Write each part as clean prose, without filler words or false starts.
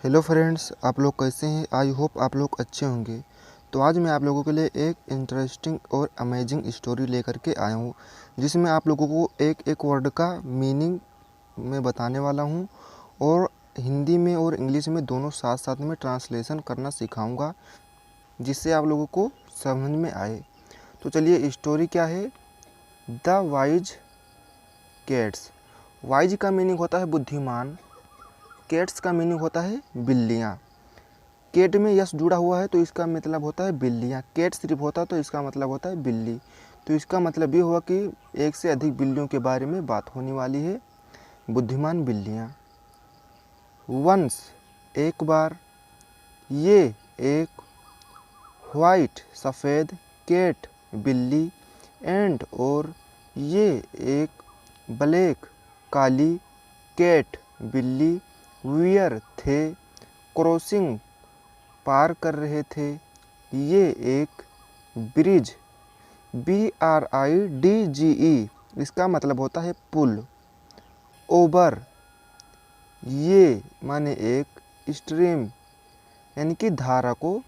Hello friends, आप लोग कैसे हैं। आई होप आप लोग अच्छे होंगे। तो आज मैं आप लोगों के लिए एक इंटरेस्टिंग और अमेजिंग स्टोरी लेकर के आया हूँ, जिसमें आप लोगों को एक एक वर्ड का मीनिंग मैं बताने वाला हूँ और हिंदी में और इंग्लिश में दोनों साथ साथ में ट्रांसलेशन करना सिखाऊंगा, जिससे आप लोगों को समझ में आए। तो चलिए, स्टोरी क्या है। The wise cats. वाइज का मीनिंग होता है बुद्धिमान, कैट्स का मीनिंग होता है बिल्लियाँ। केट में यस जुड़ा हुआ है तो इसका मतलब होता है बिल्लियाँ। केट सिर्फ होता तो इसका मतलब होता है बिल्ली। तो इसका मतलब ये हुआ कि एक से अधिक बिल्लियों के बारे में बात होने वाली है। बुद्धिमान बिल्लियाँ। वंस एक बार, ये एक, वाइट सफ़ेद, कैट बिल्ली, एंड और ये एक, ब्लैक काली, कैट बिल्ली, वियर थे, क्रॉसिंग पार कर रहे थे, ये एक, ब्रिज BRIDGE इसका मतलब होता है पुल, ओवर ये माने एक, स्ट्रीम यानी कि धारा को,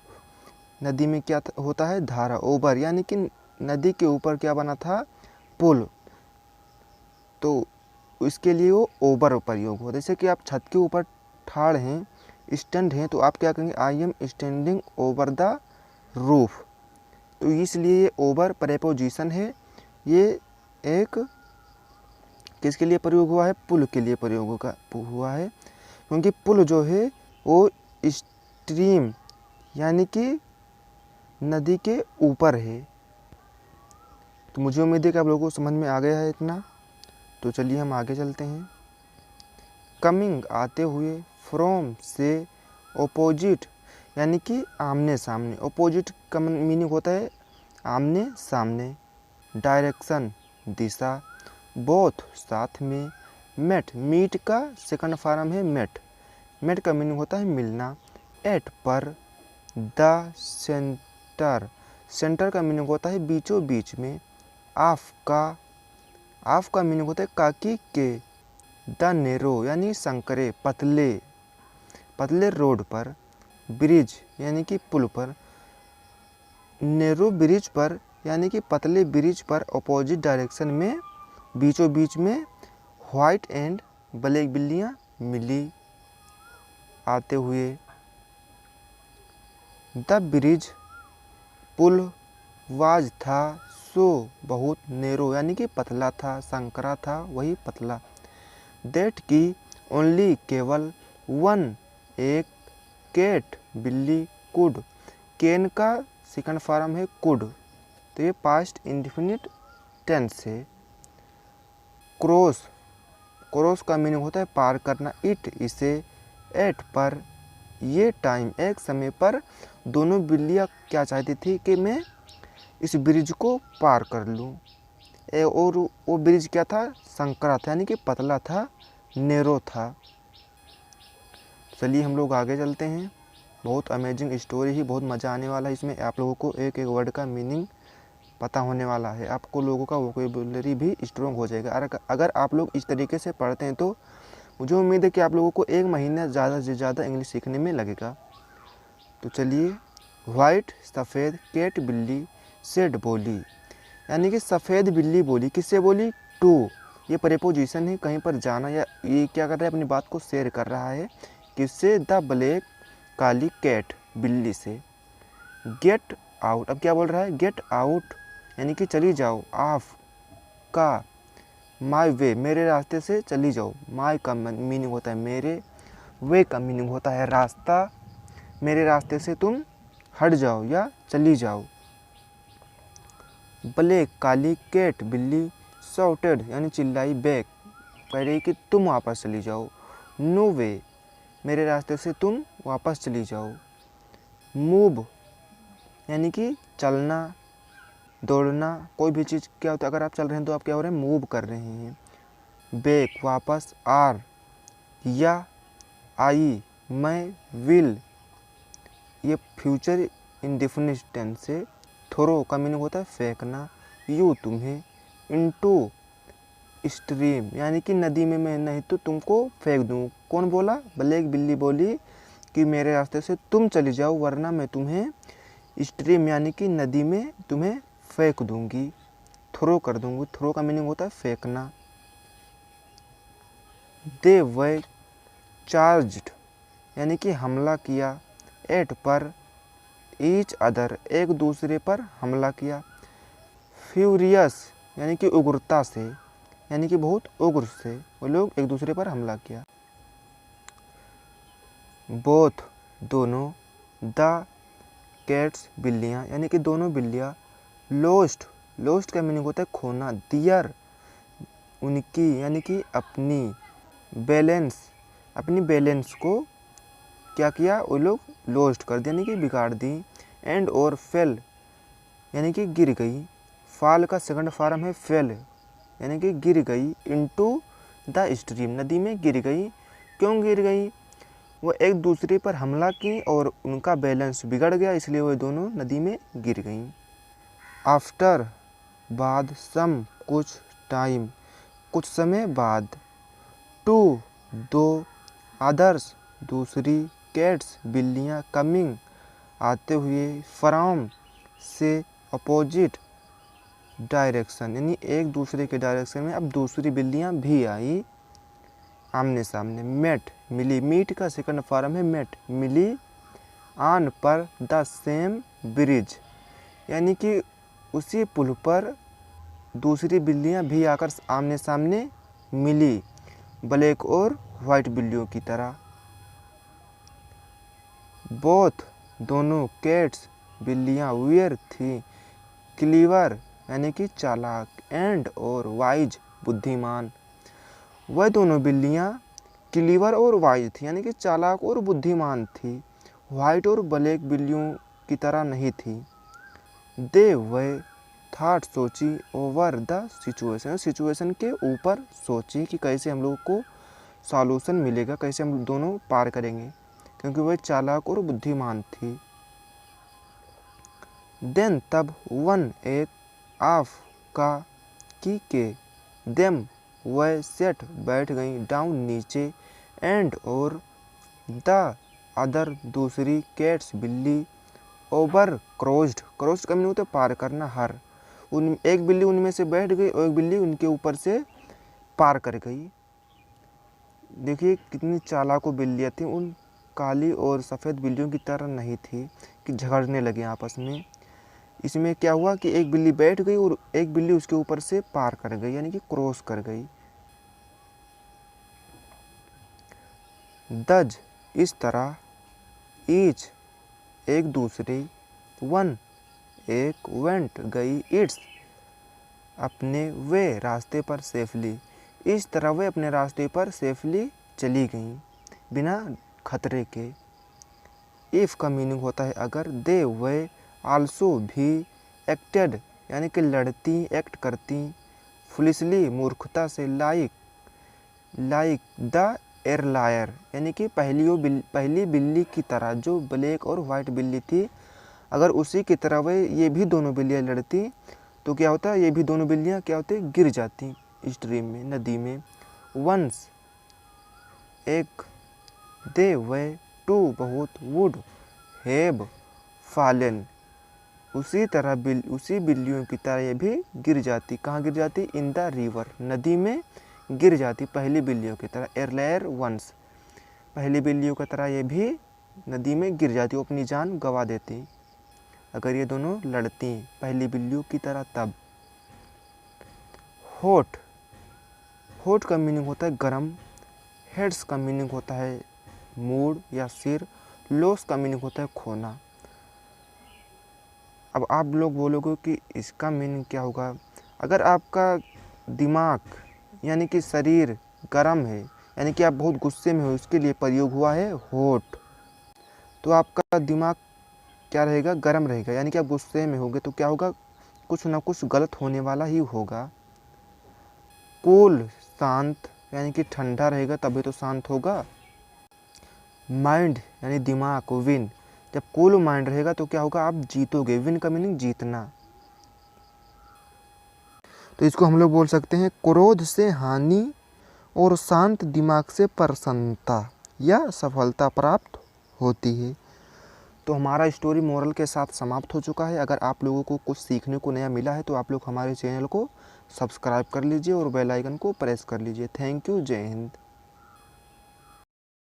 नदी में क्या होता है धारा, ओवर यानी कि नदी के ऊपर क्या बना था पुल, तो इसके लिए वो ओवर प्रयोग हो। जैसे कि आप छत के ऊपर ठाड़ हैं, स्टैंड हैं, तो आप क्या कहेंगे, I am standing over the roof. तो इसलिए ये ओवर प्रेपोजिशन है। ये एक किसके लिए प्रयोग हुआ है, पुल के लिए प्रयोग हुआ है, क्योंकि पुल जो है वो स्ट्रीम यानी कि नदी के ऊपर है। तो मुझे उम्मीद है कि आप लोगों को समझ में आ गया है इतना। तो चलिए हम आगे चलते हैं। कमिंग आते हुए, फ्रॉम से, ओपोजिट यानी कि आमने सामने, ओपोजिट का मीनिंग होता है आमने सामने, डायरेक्शन दिशा, बोथ साथ में, मेट मीट का सेकंड फॉर्म है मेट, मेट का मीनिंग होता है मिलना, एट पर, द सेंटर, सेंटर का मीनिंग होता है बीचों बीच में, ऑफ का मीनिंग होता है काकी के, द नेरो यानी संकरे पतले, पतले रोड पर, ब्रिज यानी कि पुल पर, नेरो ब्रिज पर यानी कि पतले ब्रिज पर, अपोजिट डायरेक्शन में बीचों बीच में, वाइट एंड ब्लैक बिल्लियाँ मिली आते हुए, द ब्रिज पुल, वाज था, सो बहुत, नेरो यानी कि पतला था, संकरा था वही पतला, दैट की ओनली केवल, वन एक, कैट बिल्ली, कुड, कैन का सेकंड फॉर्म है कुड, तो ये पास्ट इंडेफिनिट टेंस है। क्रॉस, क्रॉस का मीनिंग होता है पार करना, इट इसे, एट पर, ये टाइम एक समय पर, दोनों बिल्लियाँ क्या चाहती थी कि मैं इस ब्रिज को पार कर लूँ, और वो ब्रिज क्या था, संकरा था यानी कि पतला था, नेरो था। चलिए हम लोग आगे चलते हैं। बहुत अमेजिंग स्टोरी ही, बहुत मज़ा आने वाला है इसमें। आप लोगों को एक एक वर्ड का मीनिंग पता होने वाला है, आपको लोगों का वोकेबुलरी भी स्ट्रॉन्ग हो जाएगा। अगर आप लोग इस तरीके से पढ़ते हैं तो मुझे उम्मीद है कि आप लोगों को एक महीना ज़्यादा से ज़्यादा इंग्लिश सीखने में लगेगा। तो चलिए, वाइट सफ़ेद, कैट बिल्ली, सेड बोली, यानी कि सफ़ेद बिल्ली बोली, किससे बोली, टू, ये प्रेपोजिशन है, कहीं पर जाना, या ये क्या कर रहा है, अपनी बात को शेयर कर रहा है, किससे, द ब्लैक काली कैट बिल्ली से। गेट आउट, अब क्या बोल रहा है, गेट आउट यानी कि चली जाओ, ऑफ का, माई वे मेरे रास्ते से चली जाओ, माई का मीनिंग होता है मेरे, वे का मीनिंग होता है रास्ता, मेरे रास्ते से तुम हट जाओ या चली जाओ। ब्लैक काली, कैट बिल्ली, शॉउटेड यानी चिल्लाई, बैक कह रही कि तुम वापस चली जाओ, नो वे मेरे रास्ते से तुम वापस चली जाओ, मूव यानी कि चलना दौड़ना, कोई भी चीज़ क्या होता है, अगर आप चल रहे हैं तो आप क्या हो रहे हैं, मूव कर रहे हैं, बैक वापस, आर या, आई मैं, विल ये फ्यूचर इंडेफिनिट टेंस से, थ्रो का मीनिंग होता है फेंकना, यू तुम्हें, इनटू स्ट्रीम यानी कि नदी में मैं नहीं तो तुमको फेंक दूँ, कौन बोला, ब्लैक बिल्ली बोली कि मेरे रास्ते से तुम चली जाओ, वरना मैं तुम्हें स्ट्रीम यानी कि नदी में तुम्हें फेंक दूंगी, थ्रो कर दूंगी। थ्रो का मीनिंग होता है फेंकना। दे वे चार्ज्ड यानी कि हमला किया, एट पर, ईच अदर एक दूसरे पर हमला किया, फ्यूरियस यानी कि उग्रता से, यानी कि बहुत उग्र से वो लोग एक दूसरे पर हमला किया। बोथ दोनों, द कैट्स बिल्लियाँ यानी कि दोनों बिल्लियाँ, लोस्ट लोस्ट का मीनिंग होता है खोना, दियर उनकी यानी कि अपनी, बैलेंस अपनी बैलेंस को क्या किया वो लोग, लोस्ट कर दिया यानी कि बिगाड़ दी। एंड और फेल यानी कि गिर गई, फाल का सेकंड फॉर्म है फेल यानी कि गिर गई, इनटू द स्ट्रीम नदी में गिर गई। क्यों गिर गई, वो एक दूसरे पर हमला की और उनका बैलेंस बिगड़ गया, इसलिए वो दोनों नदी में गिर गई। आफ्टर बाद, सम कुछ, टाइम कुछ समय बाद, टू दो, अदर्स दूसरी, कैट्स बिल्लियाँ, कमिंग आते हुए, फ्रॉम से, अपोजिट डायरेक्शन यानी एक दूसरे के डायरेक्शन में अब दूसरी बिल्लियाँ भी आई आमने सामने। मेट मिली, मीट का सेकंड फॉर्म है मेट मिली, ऑन पर, द सेम ब्रिज यानी कि उसी पुल पर दूसरी बिल्लियाँ भी आकर आमने सामने मिली, ब्लैक और वाइट बिल्लियों की तरह। बोथ दोनों, कैट्स बिल्लियाँ, वेयर थी, क्लीवर यानी कि चालाक, एंड और वाइज बुद्धिमान। वह दोनों बिल्लियाँ क्लीवर और वाइज थी यानी कि चालाक और बुद्धिमान थी, वाइट और ब्लैक बिल्लियों की तरह नहीं थी। दे वे थॉट सोची, ओवर द सिचुएशन सिचुएशन के ऊपर सोची कि कैसे हम लोग को सॉल्यूशन मिलेगा, कैसे हम दोनों पार करेंगे, क्योंकि वह चालाक और बुद्धिमान थी। देन तब, वन एक, ऑफ का, की के, देम वह, सेट बैठ गई, डाउन नीचे, एंड और, द अदर दूसरी, कैट्स बिल्ली, ओवर क्रॉस्ड क्रॉस्ड का मीनिंग होता है पार करना, हर उन एक बिल्ली उनमें से बैठ गई और एक बिल्ली उनके ऊपर से पार कर गई। देखिए कितनी चालाकू बिल्लियाँ थी, उन काली और सफ़ेद बिल्लियों की तरह नहीं थी कि झगड़ने लगे आपस में। इसमें क्या हुआ कि एक बिल्ली बैठ गई और एक बिल्ली उसके ऊपर से पार कर गई यानी कि क्रॉस कर गई। दज इस तरह, ईच एक दूसरे, वन एक, वेंट गई, इट्स अपने, वे रास्ते पर, सेफली इस तरह वे अपने रास्ते पर सेफली चली गईं बिना खतरे के। इफ़ का मीनिंग होता है अगर, दे वे आल्सो भी, एक्टेड यानी कि लड़ती एक्ट करती, फुलिसली मूर्खता से, लाइक द एरलायर यानी कि पहली बिल्ली की तरह जो ब्लैक और वाइट बिल्ली थी, अगर उसी की तरह वे ये भी दोनों बिल्लियाँ लड़ती तो क्या होता, ये भी दोनों बिल्लियाँ क्या होती, गिर जाती स्ट्रीम में नदी में। वंस एक, दे वे टू बहुत, वुड हैव फॉलन उसी बिल्लियों की तरह ये भी गिर जाती, कहाँ गिर जाती, इन द रिवर नदी में गिर जाती पहली बिल्लियों की तरह। एरलेयर वंस पहली बिल्लियों की तरह ये भी नदी में गिर जाती, वो अपनी जान गंवा देती अगर ये दोनों लड़ती पहली बिल्लियों की तरह तब। हॉट हॉट का मीनिंग होता है गरम, हेड्स का मीनिंग होता है मूड या सिर, लॉस का मीनिंग होता है खोना। अब आप लोग बोलोगे कि इसका मीनिंग क्या होगा, अगर आपका दिमाग यानी कि शरीर गर्म है यानी कि आप बहुत गुस्से में हो, उसके लिए प्रयोग हुआ है हॉट। तो आपका दिमाग क्या रहेगा, गर्म रहेगा, यानी कि आप गुस्से में होगे तो क्या होगा, कुछ ना कुछ गलत होने वाला ही होगा। कूल शांत यानी कि ठंडा रहेगा तभी तो शांत होगा। माइंड यानी दिमाग, विन जब कूल माइंड रहेगा तो क्या होगा, आप जीतोगे, विन का मीनिंग जीतना। तो इसको हम लोग बोल सकते हैं क्रोध से हानि और शांत दिमाग से प्रसन्नता या सफलता प्राप्त होती है। तो हमारा स्टोरी मोरल के साथ समाप्त हो चुका है। अगर आप लोगों को कुछ सीखने को नया मिला है तो आप लोग हमारे चैनल को सब्सक्राइब कर लीजिए और बेल आइकन को प्रेस कर लीजिए। Thank you. जय हिंद।